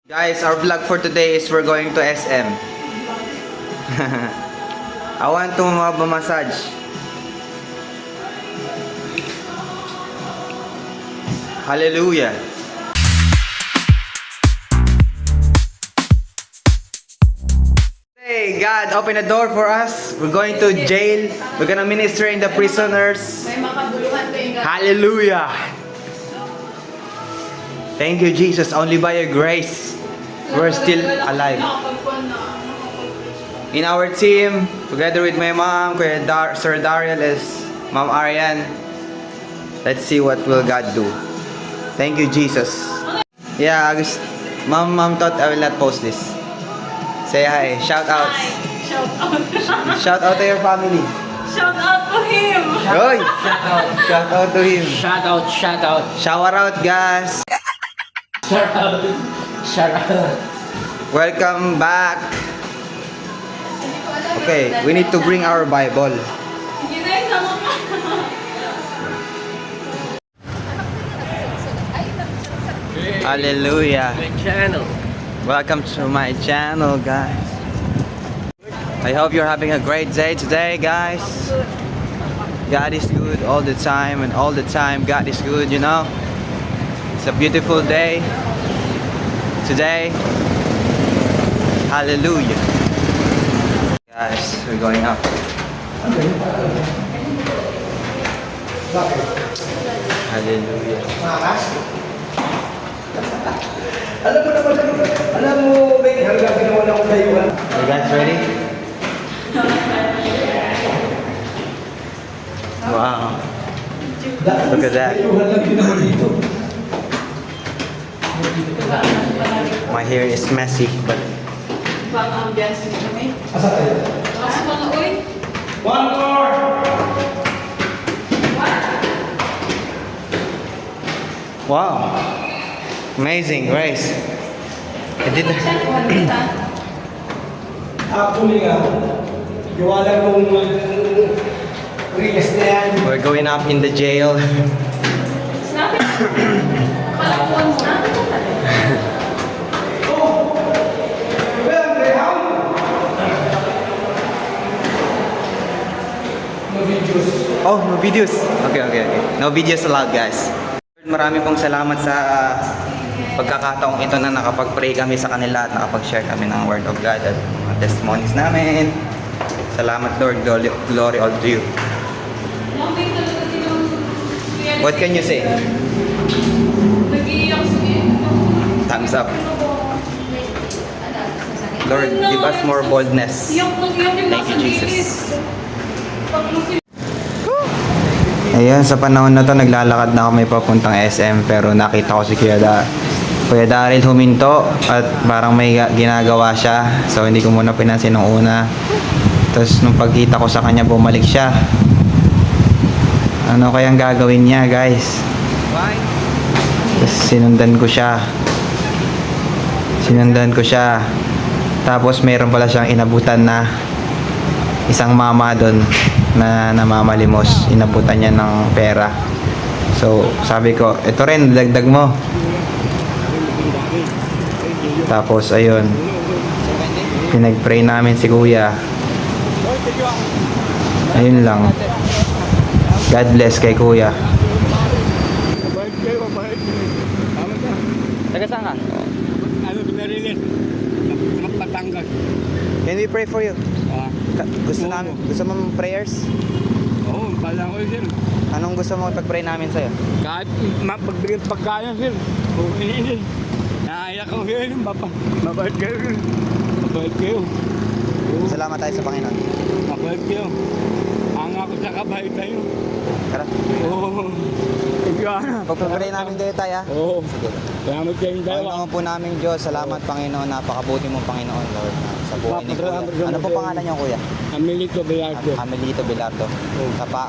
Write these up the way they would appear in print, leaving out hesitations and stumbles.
Guys, our vlog for today is we're going to SM. I want to massage. Hallelujah. Hey, God, open the door for us. We're going to jail. We're gonna minister in the prisoners. Hallelujah. Thank you, Jesus. Only by your grace, we're still alive. In our team, together with my mom, Sir Dariel is Mom Arian. Let's see what will God do. Thank you, Jesus. Yeah, Mom thought I will not post this. Say hi. Shout out. Shout out. Shout out to your family. Shout out to him. Hoy! Shout out to him. Shout out, shout out, Shower out, guys. shout out, shout out. Welcome back. Okay, we need to bring our Bible. Hallelujah. My channel. Welcome to my channel, guys. I hope you're having a great day today, guys. God is good all the time, and all the time God is good, you know. It's a beautiful day today. Hallelujah. Guys, we're going up. Hallelujah. Alam mo, Ben, hanggang ginawa na ko dayuan. Are you guys ready? Wow. Look at that. Dayuhan lang ginawa dito. My hair is messy, but Asa tayo? One more! wow. Amazing grace. I did Actually nga, gawa lang kong release na yan. We're going up in the jail. Oh! Well, Graham! No videos. Oh, no videos. Okay. No videos allowed, guys. Marami pong salamat sa pagkakataong ito na nakapag-pray kami sa kanila at nakapag-share kami ng Word of God at mga testimonies namin. Salamat, Lord. Glory all to you. What can you say? Thumbs up. Lord, give us more boldness. Thank you, Jesus. Ayan, sa panahon na to naglalakad na kami papuntang SM, pero nakita ko si Kuya Daryl huminto at parang may ginagawa siya, so hindi ko muna pinansin nung una. Tapos nung pagkita ko sa kanya, bumalik siya. Ano kayang gagawin niya, guys? Tapos sinundan ko siya. Tapos meron pala siyang inabutan na isang mama doon na namamalimos. Inabutan niya ng pera. So sabi ko, ito rin, dagdag mo. Tapos ayun, pinag-pray namin si Kuya. Ayun lang. God bless kay Kuya. Taga saan ka? Ano, pinarilis. Magpatanggag. Can we pray for you? Gusto mo prayers? Oo, pala ko sir. Anong gusto mo ipag-pray namin sa'yo? Kahit mapagbigay pagkaya sir. Kung iniinin. Naiyak ako sir. Mabait kayo sir. Mabait kayo. Salamat tayo sa Panginoon. Mabait kayo. Ang ako sa kabay tayo. Tara. Oo. Ikaw. Pag-pray namin kayo tayo, ha? Oo. Salamat kayong dalawa. Panginoon po namin Diyos, salamat Panginoon, napakabuti mong Panginoon, Lord, sa buhay ni Kuya. Ano po pangalan niyo, Kuya? Amelito Velardo. Amelito Velardo.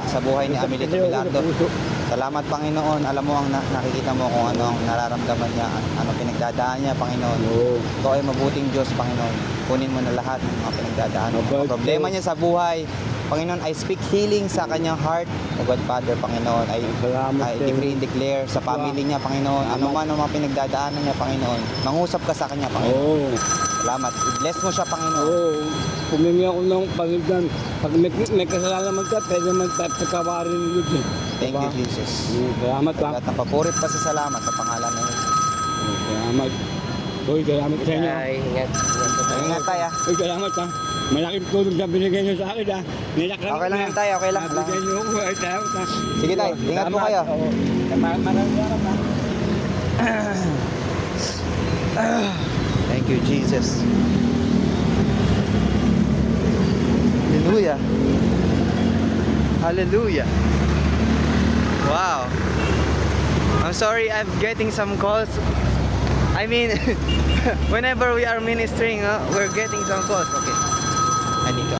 Sa buhay ni Amelito Velardo. Salamat Panginoon, alam mo ang nakikita mo kung ano ang nararamdaman niya, ano pinagdadaan niya, Panginoon. Oo. Ikaw ay mabuting Diyos, Panginoon. Kunin mo na lahat ng mga pinagdadaan. Ang problema niya sa buhay, Panginoon, I speak healing sa kanyang heart. O God Father, Panginoon, Salamat I sa'yo. decree and declare sa family niya, Panginoon. Ano man ang mga pinagdadaanan niya, Panginoon. Mangusap ka sa kanya, Panginoon. Oo. Salamat. I-bless mo siya, Panginoon. Oo. Pumingi ako ng Panginoon. Pag may kasalanan man ka, pwede man pagkawarin ni Lord. Thank you, Jesus. Salamat ha. At napapurit pa sa salamat sa pangalan ng Jesus. Salamat. Uy, salamat sa inyo. Ay, ingat. Ingat tayo, ah. Uy, salamat ha. Malaking tulong na binigay niyo sa akin ha. Nilak Okay lang yan tayo, okay lang. Nabigay niyo ako. Ay, salamat ha. Sige tayo, ingat po Salamat. kayo. Oo. Maraming salamat ha. Thank you, Jesus. Hallelujah. Hallelujah. Wow. I'm sorry, I'm getting some calls. I mean, whenever we are ministering, we're getting some calls. Okay. I need to.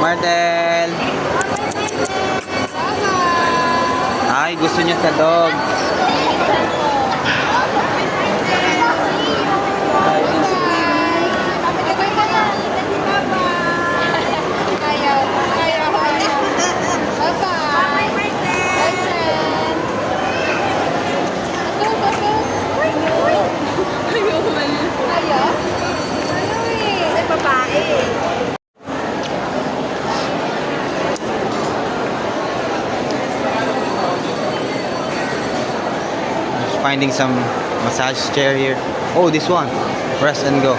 Martel. Ay, gusto niya sa dog. Just finding some massage chair here. Oh, this one. Rest and go.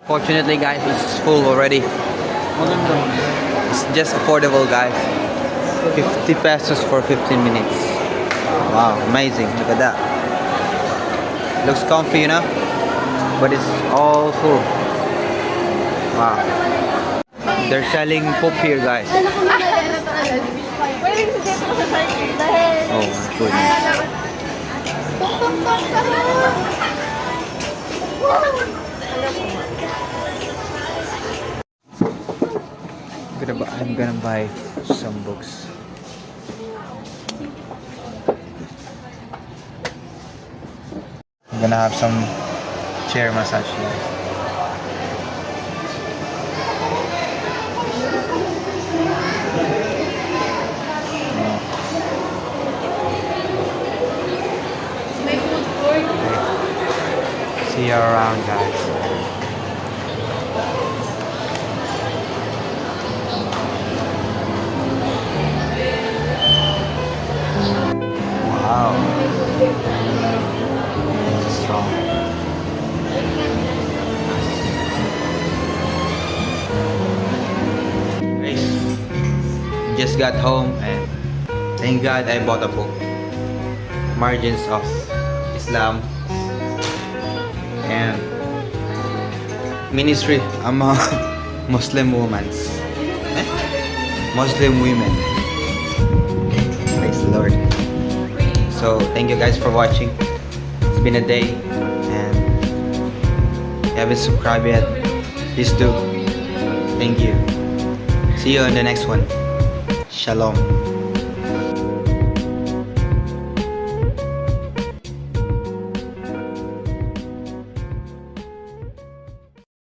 Fortunately, guys, it's full already. It's just affordable, guys. 50 pesos for 15 minutes. Wow, amazing. Look at that. Looks comfy, you know? But it's all full. Wow. They're selling poop here, guys. Oh, my goodness. I'm gonna buy some books. I'm gonna have some chair massage here. See you around, guys. Wow. Strong. Guys, just got home and thank God I bought a book. Margins of Islam and Ministry among Muslim women. Muslim women. Praise the Lord. So thank you guys for watching. It's been a day and if you haven't subscribed yet, please do. Thank you. See you in the next one. Shalom.